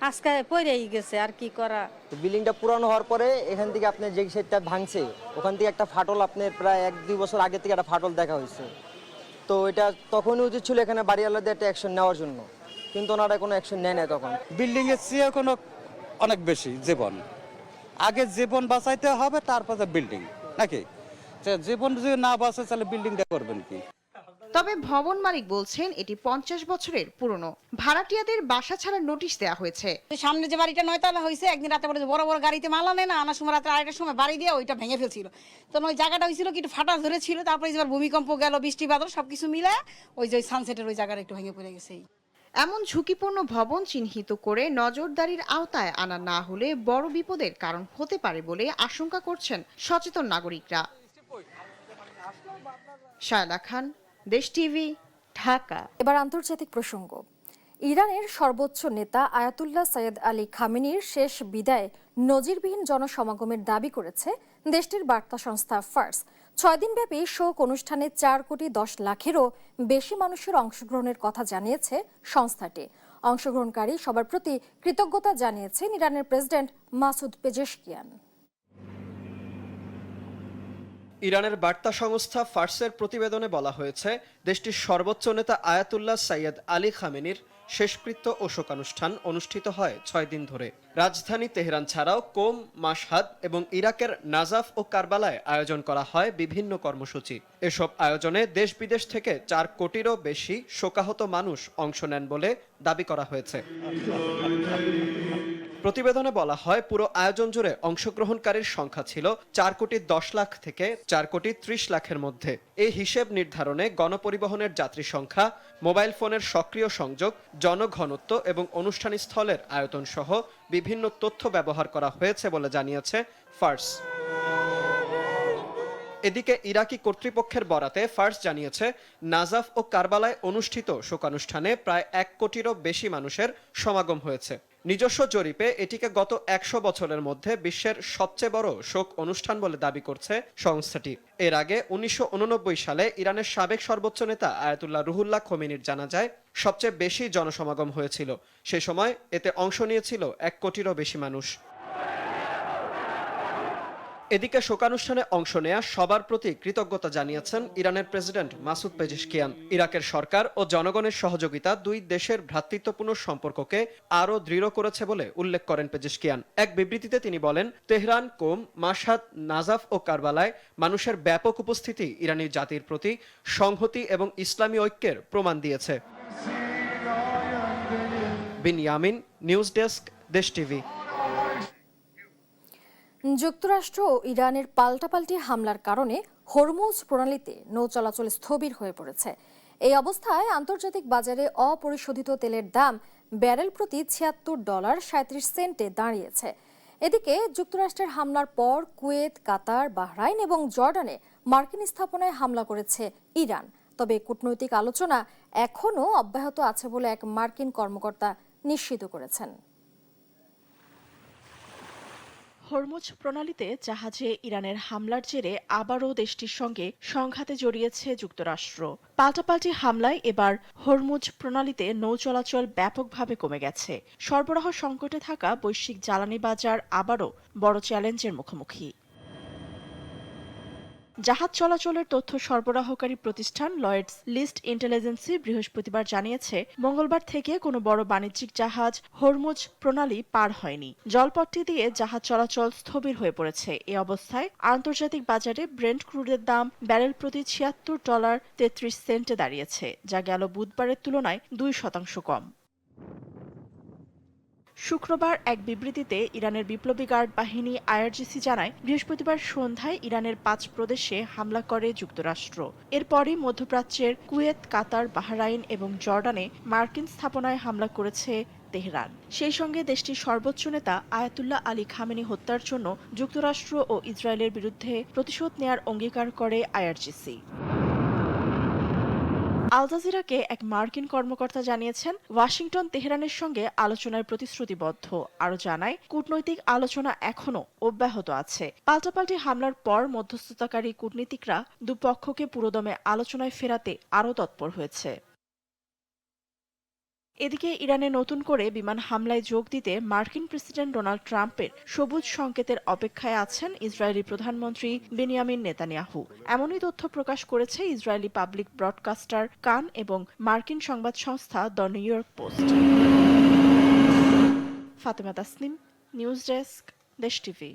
আজকে পরেই গেছে, আর কি করা। বিল্ডিংটা পুরানো হওয়ার পরে এখান থেকে আপনার যে সেটটা ভাঙছে, ওখান থেকে একটা ফাটল আপনার প্রায় 1-2 বছর আগে থেকে একটা ফাটল দেখা হয়েছে। তো এটা তখনই উচিত ছিল এখানে বাড়িওয়ালাদের একটা অ্যাকশন নেওয়ার জন্য, কিন্তু ওনারা কোনো অ্যাকশন নেয় না। তখন বিল্ডিং এর চেয়ে কোনো অনেক বেশি জীবন, আগে জীবন বাঁচাইতে হবে, তারপরে বিল্ডিং নাকি। জীবন যদি না বাঁচে তাহলে বিল্ডিংটা করবেন কি? তবে ভবন মালিক বলছেন এটি 50 বছরের পুরনো। ভাড়াটিয়াদের বাসা ছাড়ার নোটিশ দেওয়া হয়েছে। সামনে যে বাড়িটা 9 তলা হয়েছে, একদিন রাতে বলে বড় বড় গাড়িতে মাল আনে না, আনার সময় রাতে 2টার সময় বাড়ি দিয়ে ওইটা ভেঙে ফেলছিল। তো ওই জায়গাটা হয়েছিল কি একটু ফাটা ধরেছিল, তারপরে এবার ভূমিকম্প গেল, বৃষ্টি বাদল সবকিছু মিলে ওই যে সানসেটের ওই জায়গাটা একটু ভেঙে পড়ে গেছে। এমন ঝুঁকিপূর্ণ ভবন চিহ্নিত করে নজরদারির আওতায় আনা না হলে বড় বিপদের কারণ হতে পারে বলে আশঙ্কা করছেন সচেতন নাগরিকরা। শায়লা খান, দেশ টিভি, ঢাকা। এবার আন্তর্জাতিক প্রসঙ্গ। ইরানের সর্বোচ্চ নেতা আয়াতুল্লাহ সৈয়দ আলী খামেনির শেষ বিদায় নজিরবিহীন জনসমাগমের দাবি করেছে দেশটির বার্তা সংস্থা ফার্স। 6 দিনব্যাপী শোক অনুষ্ঠানে 4,10,00,000-এরও বেশি মানুষের অংশগ্রহণের কথা জানিয়েছে সংস্থাটি। অংশগ্রহণকারী সবার প্রতি কৃতজ্ঞতা জানিয়েছেন ইরানের প্রেসিডেন্ট মাসুদ পেজেশকিয়ান। ইরানের বার্তা সংস্থা ফার্সের প্রতিবেদনে বলা হয়েছে, দেশটির সর্বোচ্চ নেতা আয়াতুল্লাহ সৈয়দ আলী খামেনির শেষকৃত্য ও শোকানুষ্ঠান অনুষ্ঠিত হয় 6 দিন ধরে। রাজধানী তেহরান ছাড়াও কোম, মাশহাদ এবং ইরাকের নাজাফ ও কারবালায় আয়োজন করা হয় বিভিন্ন কর্মসূচি। এসব আয়োজনে দেশ বিদেশ থেকে 4 কোটিরও বেশি শোকাহত মানুষ অংশ নেন বলে দাবি করা হয়েছে। প্রতিবেদনে বলা হয়, পুরো আয়োজন জুড়ে অংশগ্রহণকারীর সংখ্যা ছিল 4,10,00,000 থেকে 4,30,00,000-এর মধ্যে। এই হিসেব নির্ধারণে গণপরিবহনের যাত্রী সংখ্যা, মোবাইল ফোনের সক্রিয় সংযোগ, জনঘনত্ব এবং অনুষ্ঠান স্থলের আয়তন সহ বিভিন্ন তথ্য ব্যবহার করা হয়েছে বলে জানিয়েছে ফার্স। এদিকে ইরাকি কর্তৃপক্ষের বরাতে ফার্স জানিয়েছে, নাজাফ ও কারবালায় অনুষ্ঠিত শোকানুষ্ঠানে প্রায় 1 কোটিরও বেশি মানুষের সমাগম হয়েছে। নিজস্ব জরিপে এটিকে গত 100 বছরের মধ্যে বিশ্বের সবচেয়ে বড় শোক অনুষ্ঠান বলে দাবি করছে সংস্থাটি। এর আগে 1989 সালে ইরানের সাবেক সর্বোচ্চ নেতা আয়াতুল্লাহ রুহুল্লাহ খোমেনির জানাজায় সবচেয়ে বেশি জনসমাগম হয়েছিল। সে সময় এতে অংশ নিয়েছিল 1 কোটিরও বেশি মানুষ। এদিকে শোকানুষ্ঠানে অংশ নেয়া সবার প্রতি কৃতজ্ঞতা জানিয়েছেন ইরানের প্রেসিডেন্ট মাসুদ পেজেশকিয়ান। ইরাকের সরকার ও জনগণের সহযোগিতা দুই দেশের ভ্রাতৃত্বপূর্ণ সম্পর্ককে আরও দৃঢ় করেছে বলে উল্লেখ করেন পেজেশকিয়ান। এক বিবৃতিতে তিনি বলেন, তেহরান, কোম, মাশহাদ, নাজাফ ও কারবালায় মানুষের ব্যাপক উপস্থিতি ইরানি জাতির প্রতি সংহতি এবং ইসলামী ঐক্যের প্রমাণ দিয়েছে। বিনয়ামিন, নিউজ ডেস্ক, দেশ টিভি। যুক্তরাষ্ট্র ও ইরানের পাল্টাপাল্টি হামলার কারণে হরমুজ প্রণালীতে নৌ চলাচল স্থবির হয়ে পড়েছে। এই অবস্থায় আন্তর্জাতিক বাজারে অপরিশোধিত তেলের দাম ব্যারেল প্রতি $76.37 দাঁড়িয়েছে। এদিকে যুক্তরাষ্ট্রের হামলার পর কুয়েত, কাতার, বাহরাইন এবং জর্ডানে মার্কিন স্থাপনায় হামলা করেছে ইরান। তবে কূটনৈতিক আলোচনা এখনও অব্যাহত আছে বলে এক মার্কিন কর্মকর্তা নিশ্চিত করেছেন। হরমুজ প্রণালীতে জাহাজে ইরানের হামলার জেরে আবারও দেশটির সঙ্গে সংঘাতে জড়িয়েছে যুক্তরাষ্ট্র। পাল্টাপাল্টি হামলায় এবার হরমুজ প্রণালীতে নৌ চলাচল ব্যাপকভাবে কমে গেছে। সরবরাহ সংকটে থাকা বৈশ্বিক জ্বালানি বাজার আবারও বড় চ্যালেঞ্জের মুখোমুখি। জাহাজ চলাচলের তথ্য সরবরাহকারী প্রতিষ্ঠান লয়েডস লিস্ট ইন্টেলিজেন্সি বৃহস্পতিবার জানিয়েছে, মঙ্গলবার থেকে কোনো বড় বাণিজ্যিক জাহাজ হরমুজ প্রণালী পার হয়নি। জলপথটি দিয়ে জাহাজ চলাচল স্থবির হয়ে পড়েছে। এ অবস্থায় আন্তর্জাতিক বাজারে ব্রেন্ট ক্রুডের দাম ব্যারেল প্রতি $76.33 দাঁড়িয়েছে, যা গেল বুধবারের তুলনায় 2% কম। শুক্রবার এক বিবৃতিতে ইরানের বিপ্লবী গার্ড বাহিনী আইআরজিসি জানায়, বৃহস্পতিবার সন্ধ্যায় ইরানের 5 প্রদেশে হামলা করে যুক্তরাষ্ট্র। এরপরই মধ্যপ্রাচ্যের কুয়েত, কাতার, বাহরাইন এবং জর্ডানে মার্কিন স্থাপনায় হামলা করেছে তেহরান। সেই সঙ্গে দেশটির সর্বোচ্চ নেতা আয়াতুল্লাহ আলী খামেনি হত্যার জন্য যুক্তরাষ্ট্র ও ইসরায়েলের বিরুদ্ধে প্রতিশোধ নেয়ার অঙ্গীকার করে আইআরজিসি। আল জাজিরাকে এক মার্কিন কর্মকর্তা জানিয়েছেন, ওয়াশিংটন তেহরানের সঙ্গে আলোচনায় প্রতিশ্রুতিবদ্ধ। আরও জানায়, কূটনৈতিক আলোচনা এখনও অব্যাহত আছে। পাল্টাপাল্টি হামলার পর মধ্যস্থতাকারী কূটনীতিকরা দুপক্ষকে পুরোদমে আলোচনায় ফেরাতে আরও তৎপর হয়েছে। এদিকে ইরানে নতুন করে বিমান হামলায় যোগ দিতে মার্কিন প্রেসিডেন্ট ডোনাল্ড ট্রাম্পের সবুজ সংকেতের অপেক্ষায় আছেন ইসরায়েলি প্রধানমন্ত্রী বেনিয়ামিন নেতানিয়াহু। এমনই তথ্য প্রকাশ করেছে ইসরায়েলি পাবলিক ব্রডকাস্টার কান এবং মার্কিন সংবাদ সংস্থা the new York post. Fatema Tasnim, news desk, দেশ টিভি।